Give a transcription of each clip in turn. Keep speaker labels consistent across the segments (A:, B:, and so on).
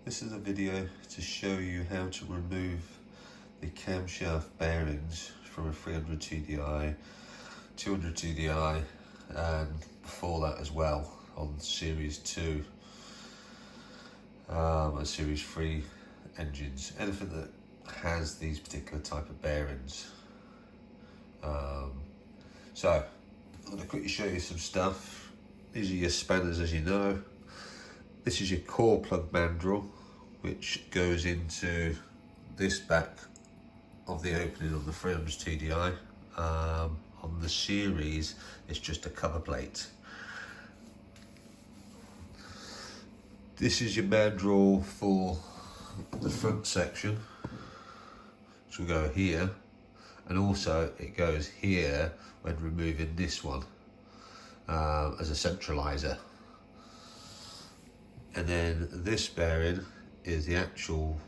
A: This is a video to show you how to remove the camshaft bearings from a 300 TDI, 200 TDI, and before that as well on Series 2 and Series 3 engines. Anything that has these particular type of bearings. So I'm going to quickly show you some stuff. These are your spanners, as you know. This is your core plug mandrel, which goes into this back of the opening of the 300 TDI. On the series, it's just a cover plate. This is your mandrel for the front section, which will go here, and also it goes here when removing this one as a centralizer. And then this bearing is the actual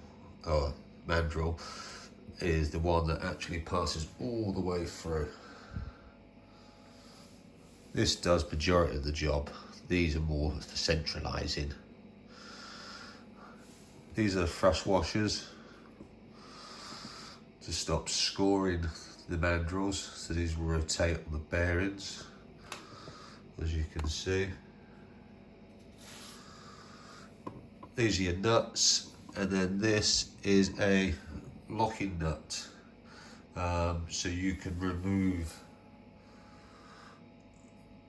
A: mandrel, is the one that actually passes all the way through. This does majority of the job. These are more for centralizing. These are thrust washers to stop scoring the mandrels, so these will rotate on the bearings, as you can see. These are your nuts, and then this is a locking nut, so you can remove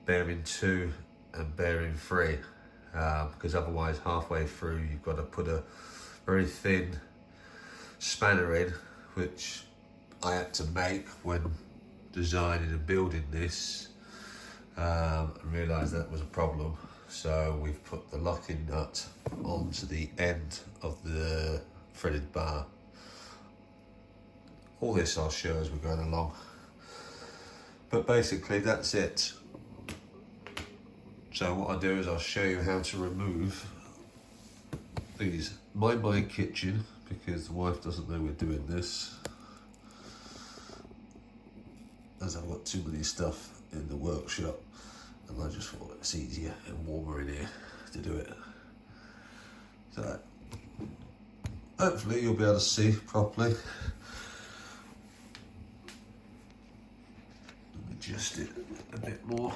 A: bearing 2 and bearing 3, because otherwise halfway through you've got to put a very thin spanner in, which I had to make when designing and building this, and realised that was a problem. So we've put the locking nut onto the end of the threaded bar. All this I'll show as we're going along. But basically that's it. So what I'll do is I'll show you how to remove these. Mind my kitchen, because the wife doesn't know we're doing this, as I've got too many stuff in the workshop. And I just thought it's easier and warmer in here to do it. So hopefully you'll be able to see properly. Adjust it a bit more.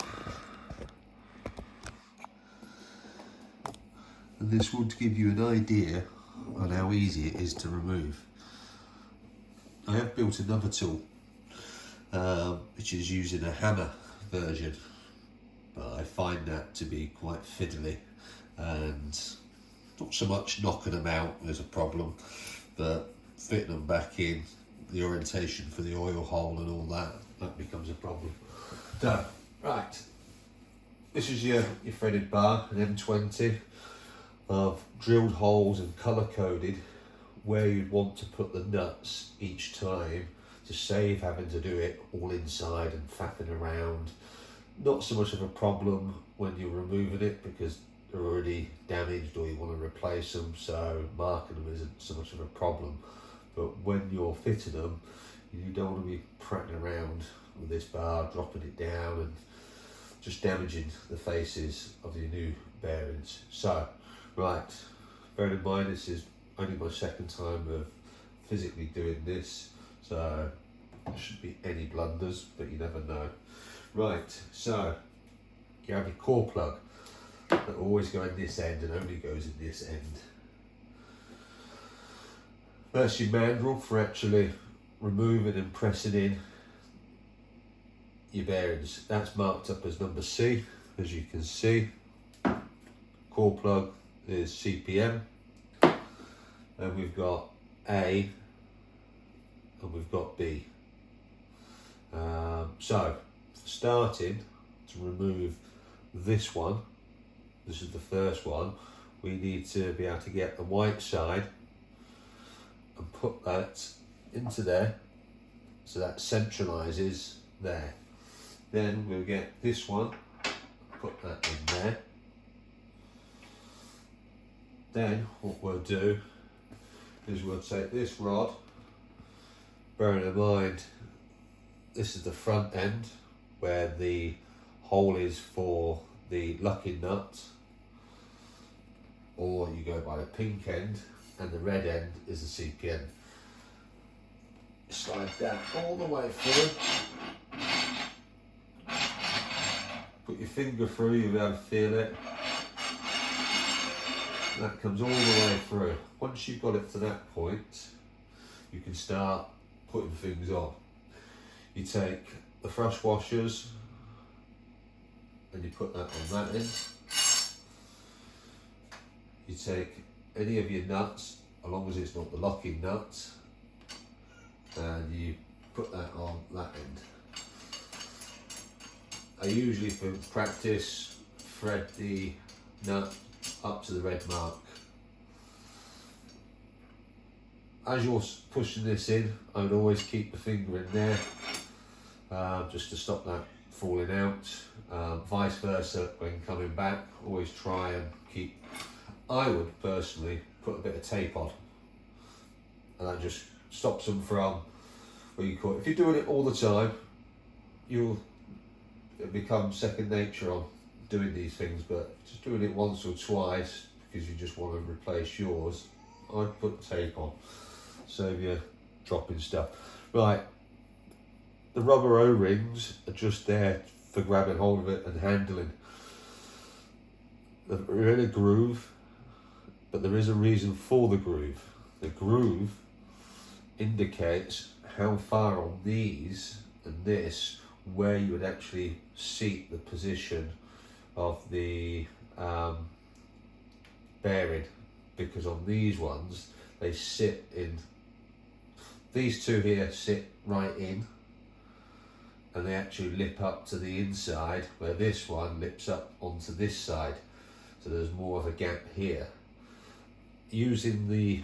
A: And this will give you an idea on how easy it is to remove. I have built another tool, which is using a hammer version. But I find that to be quite fiddly, and not so much knocking them out is a problem, but fitting them back in, the orientation for the oil hole and all that, that becomes a problem. So, right, this is your threaded bar, an M20. I've drilled holes and colour coded where you'd want to put the nuts each time to save having to do it all inside and faffing around. Not so much of a problem when you're removing it because they're already damaged or you want to replace them, so marking them isn't so much of a problem. But when you're fitting them, you don't want to be prattling around with this bar, dropping it down and just damaging the faces of your new bearings. So, right, bearing in mind this is only my second time of physically doing this, so there shouldn't be any blunders, but you never know. Right, so you have your core plug that will always go in this end and only goes in this end. That's your mandrel for actually removing and pressing in your bearings. That's marked up as number C, as you can see. Core plug is CPM, and we've got A and we've got B. So starting to remove this one, this is the first one, we need to be able to get the white side and put that into there, so that centralizes there. Then we'll get this one, put that in there. Then what we'll do is we'll take this rod, bearing in mind this is the front end where the hole is for the lucky nut, or you go by the pink end, and the red end is the CPN. Slide that all the way through. Put your finger through, you'll be able to feel it. That comes all the way through. Once you've got it to that point, you can start putting things on. You take the thrust washers and you put that on that end. You take any of your nuts, as long as it's not the locking nuts, and you put that on that end. I usually, for practice, thread the nut up to the red mark. As you're pushing this in, I would always keep the finger in there, just to stop that falling out. Vice versa, when coming back, always try and keep, I would personally put a bit of tape on, and that just stops them from, what you call it, if you're doing it all the time, it'll become second nature on doing these things, but just doing it once or twice because you just want to replace yours, I'd put tape on, save you dropping stuff. Right, the rubber O-rings are just there for grabbing hold of it and handling. They're in a groove, but there is a reason for the groove. The groove indicates how far on these and this, where you would actually seat the position of the bearing, because on these ones they sit in, these two here sit right in, and they actually lip up to the inside, where this one lips up onto this side, so there's more of a gap here. Using the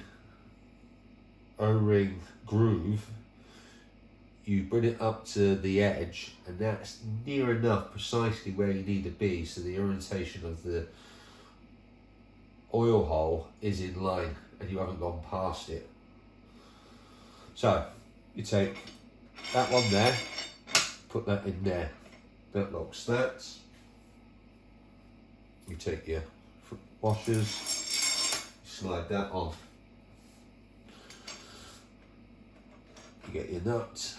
A: O-ring groove, you bring it up to the edge, and that's near enough precisely where you need to be, so the orientation of the oil hole is in line and you haven't gone past it. So you take that one there, put that in there, that locks that. You take your washers, slide that on. You get your nuts,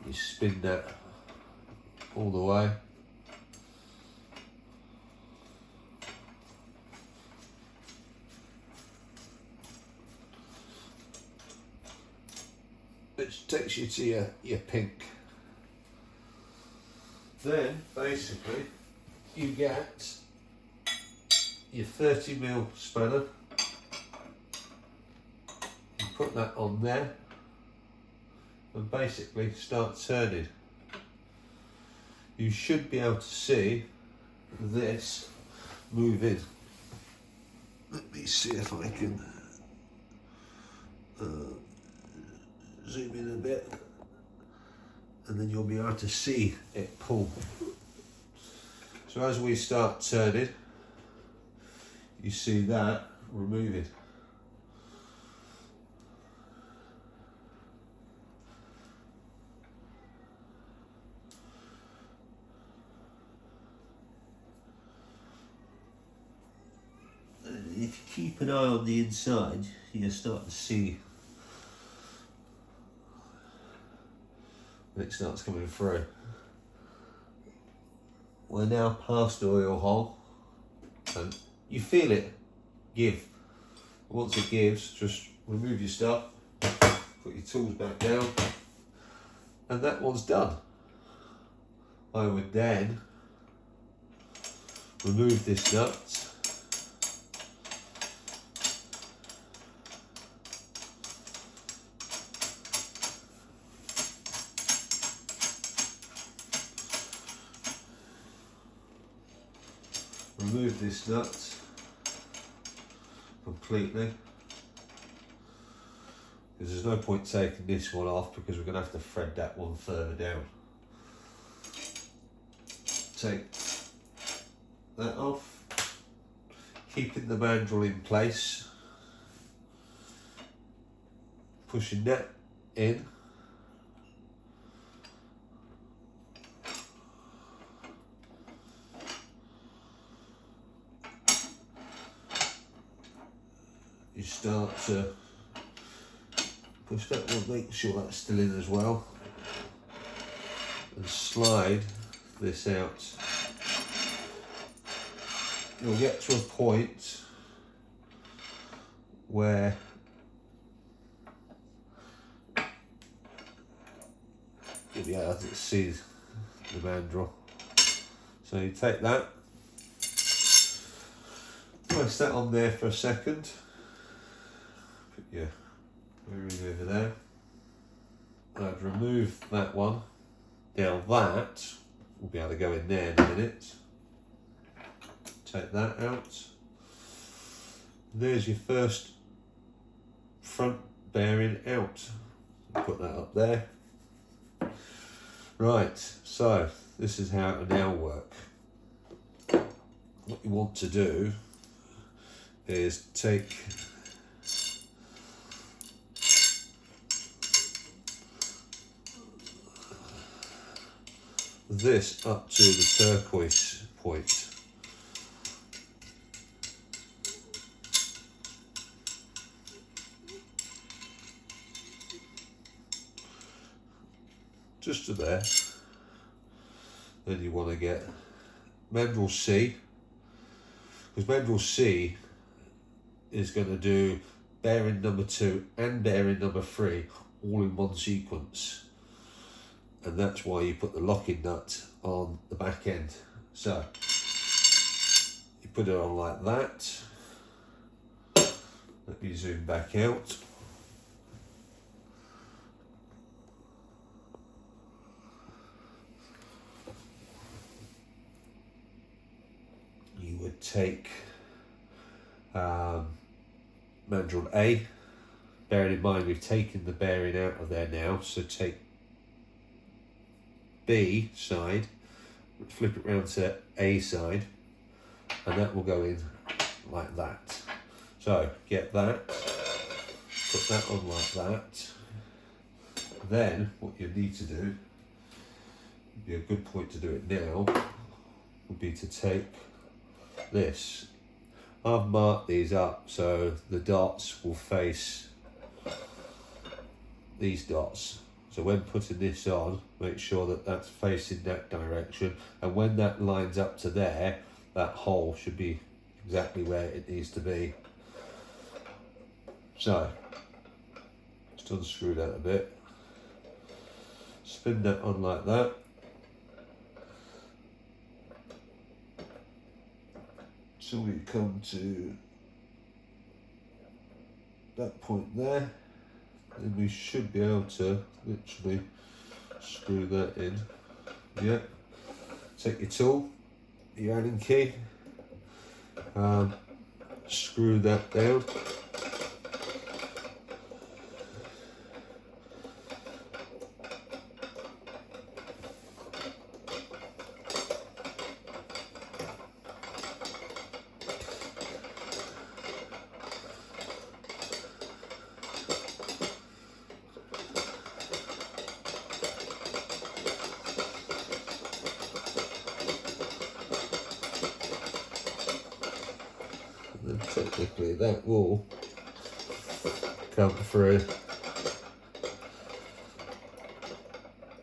A: you spin that all the way. Which takes you to your pink. Then basically you get your 30mm spanner, you put that on there and basically start turning. You should be able to see this move in. Let me see if I can zoom in a bit, and then you'll be able to see it pull. So as we start turning, you see that removing. And if you keep an eye on the inside, you'll start to see when it starts coming through. We're now past the oil hole, and you feel it give. Once it gives, just remove your stuff, put your tools back down, and that one's done. I would then remove this nut, remove this nut completely, because there's no point taking this one off because we're going to have to thread that one further down. Take that off, keeping the mandrel in place, pushing that in, you start to push that one, make sure that's still in as well, and slide this out. You'll get to a point where you'll be able to see the mandrel. So you take that, place that on there for a second, put your bearing over there. I'd remove that one. Now that will be able to go in there in a minute. Take that out. There's your first front bearing out. Put that up there. Right, so this is how it will now work. What you want to do is take this up to the turquoise point. Just to there. Then you want to get mandrel C, because mandrel C is going to do bearing number 2 and bearing number 3 all in one sequence, and that's why you put the locking nut on the back end. So you put it on like that. Let me zoom back out. You would take mandrel A, bearing in mind we've taken the bearing out of there now, so take B side, flip it round to A side, and that will go in like that. So get that, put that on like that. Then what you need to do, would be a good point to do it now, would be to take this. I've marked these up so the dots will face these dots. So when putting this on, make sure that that's facing that direction, and when that lines up to there, that hole should be exactly where it needs to be. So just unscrew that a bit, spin that on like that. So we come to that point there, and we should be able to literally screw that in. Yeah. Take your tool, your Allen key, screw that down. And technically that will come through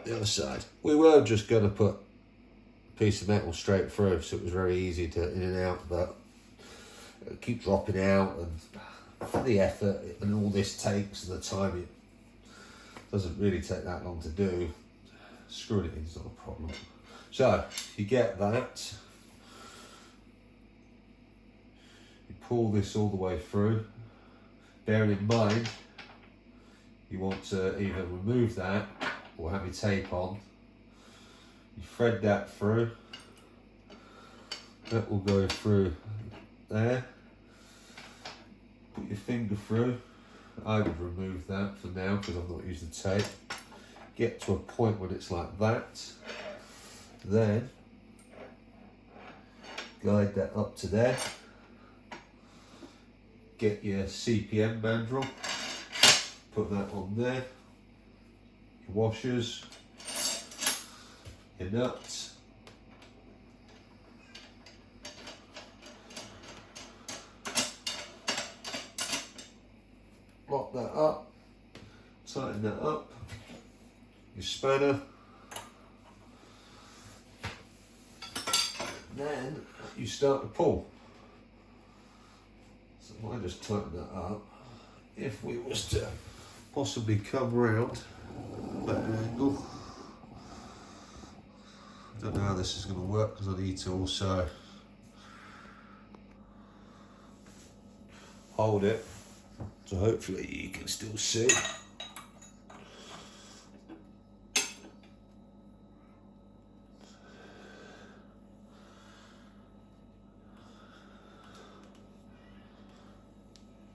A: the other side. We were just going to put a piece of metal straight through, so it was very easy to in and out, but it keeps dropping out, and for the effort and all this takes and the time, it doesn't really take that long to do. Screwing it in is not a problem. So you get that, you pull this all the way through, bearing in mind you want to either remove that or have your tape on. You thread that through, that will go through there, put your finger through. I would remove that for now because I've not used the tape. Get to a point when it's like that, then guide that up to there. Get your CPM mandrel, put that on there, your washers, your nuts, lock that up, tighten that up, your spanner, then you start to pull. So if I just tighten that up, if we was to possibly come round that angle, I don't know how this is going to work because I need to also hold it, so hopefully you can still see.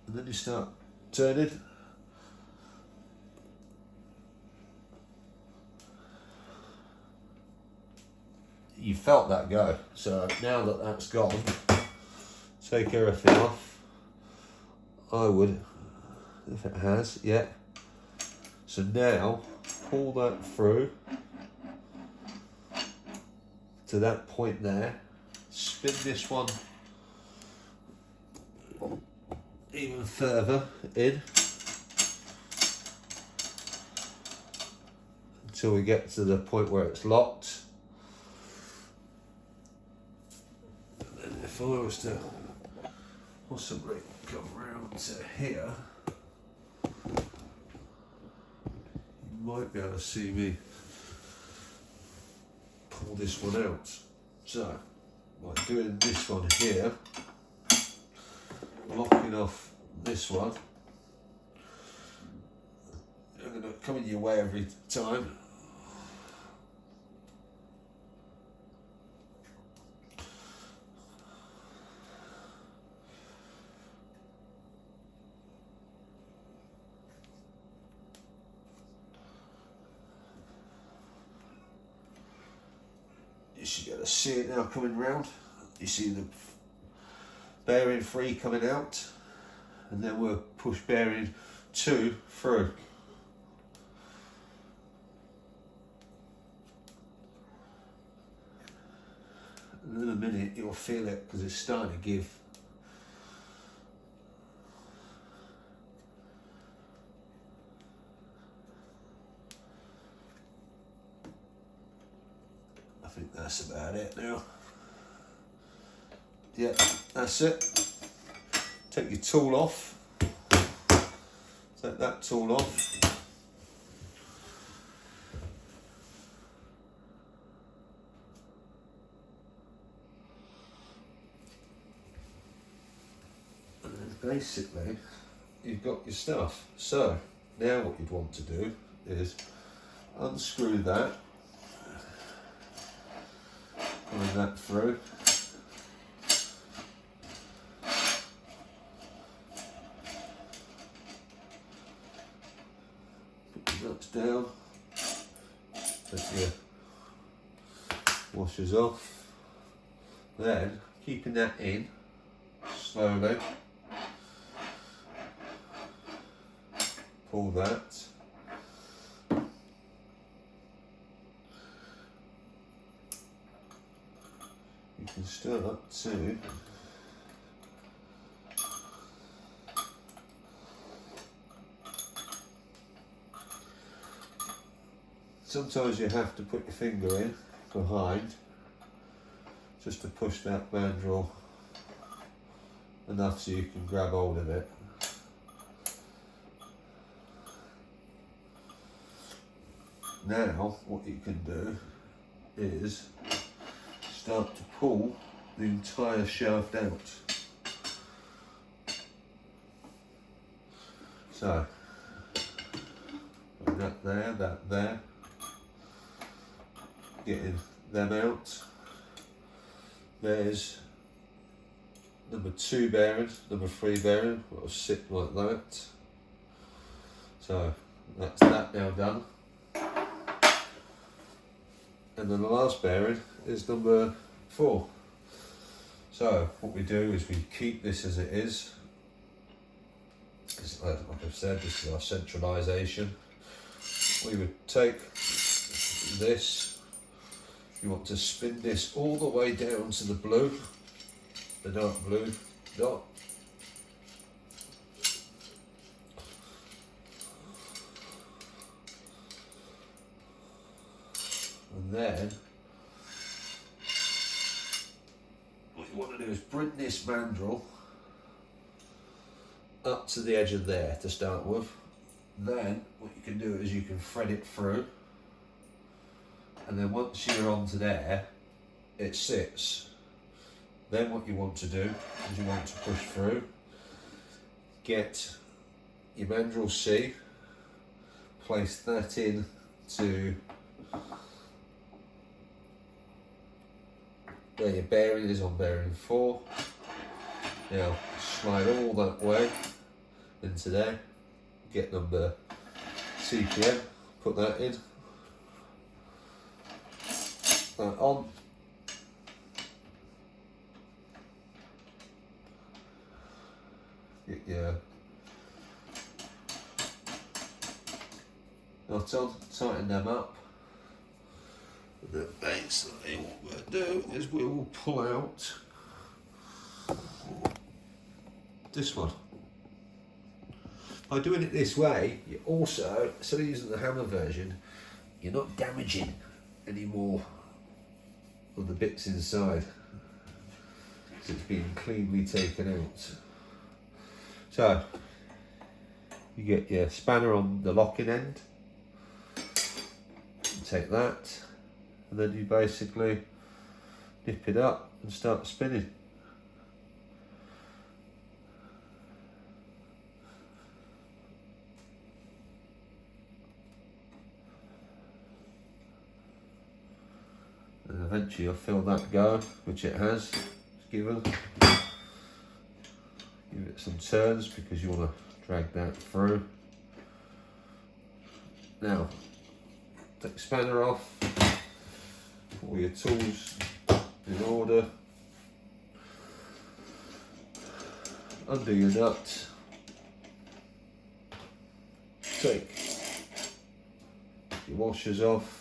A: And then you start turning. You felt that go, so now that that's gone, take everything off. I would, if it has, yeah. So now, pull that through to that point there, spin this one even further in until we get to the point where it's locked. And then if I was to possibly come round to here, you might be able to see me pull this one out. So, by doing this one here, locking off this one, I'm going to come in your way every time. You should be able to see it now coming round. You see the bearing 3 coming out, and then we'll push bearing 2 through. And in a minute you'll feel it because it's starting to give. I think that's about it now. Yeah, that's it. Take your tool off. Take that tool off. And then basically, you've got your stuff. So, now what you'd want to do is unscrew that. Pulling that through. Nuts down, take your washers off, then keeping that in slowly, pull that, you can start to sometimes you have to put your finger in behind just to push that mandrel enough so you can grab hold of it. Now what you can do is start to pull the entire shaft out. So that there. Getting them out. There's number 2 bearing, number 3 bearing, will sit like that. So that's that now done. And then the last bearing is number 4. So what we do is we keep this as it is. Like I've said, this is our centralisation. We would take this. You want to spin this all the way down to the blue, the dark blue dot. then what you want to do is bring this mandrel up to the edge of there to start with. Then what you can do is you can thread it through, and then once you're onto there, it sits. Then what you want to do is you want to push through, get your mandrel C, place that in to where your bearing is on bearing 4. Now slide all that way into there, get number CPM, put that in, that on. Get your knot on, tighten them up. And then basically what we'll do is we will pull out this one. By doing it this way, you also, instead of using the hammer version, you're not damaging any more of the bits inside, because it's been cleanly taken out. So, you get your spanner on the locking end, take that, and then you basically nip it up and start spinning. And eventually you'll feel that go, which it has. It's given. Give it some turns because you want to drag that through. Now, take the spanner off, put all your tools in order, undo your nut, take your washers off,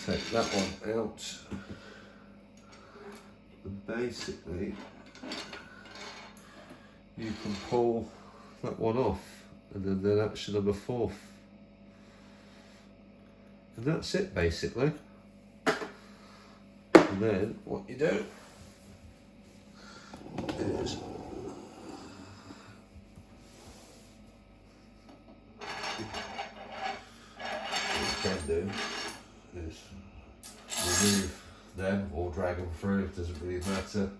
A: take that one out, and basically you can pull that one off, and then that's your number 4. And that's it basically. And then what you do is remove them or drag them through, it doesn't really matter.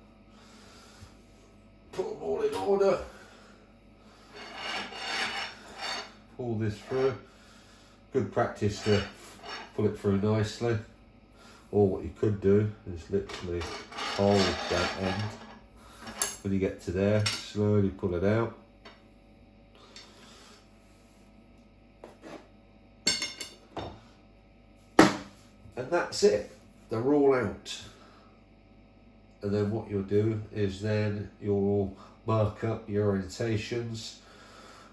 A: Put them all in order, pull this through. Good practice to pull it through nicely, or what you could do is literally hold that end. When you get to there, slowly pull it out. And that's it, they're all out. And then what you'll do is then you'll mark up your orientations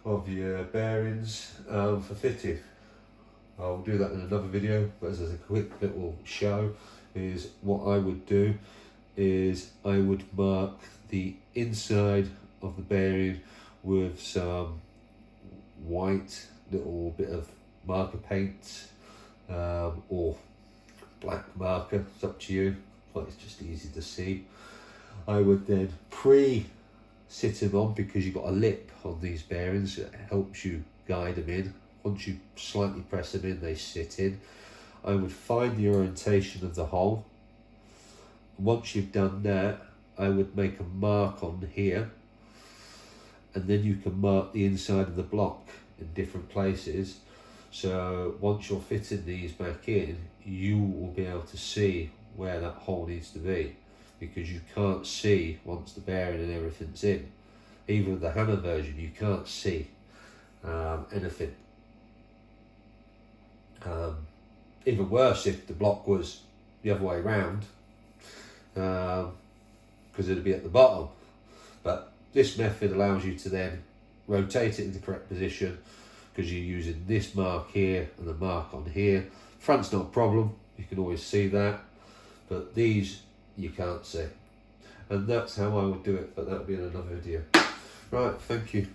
A: of your bearings for fitting. I'll do that in another video, but as a quick little show, is what I would do is I would mark the inside of the bearing with some white little bit of marker paint or black marker, it's up to you, but it's just easy to see. I would then pre-sit them on, because you've got a lip on these bearings, it helps you guide them in. Once you slightly press them in, they sit in. I would find the orientation of the hole. Once you've done that, I would make a mark on here, and then you can mark the inside of the block in different places. So once you're fitting these back in, you will be able to see where that hole needs to be, because you can't see once the bearing and everything's in. Even with the hammer version, you can't see anything. Even worse if the block was the other way around, because it'd be at the bottom. But this method allows you to then rotate it in the correct position, because you're using this mark here and the mark on here. Front's not a problem, you can always see that, but these you can't see. And that's how I would do it, but that'll be in another video. Right, thank you.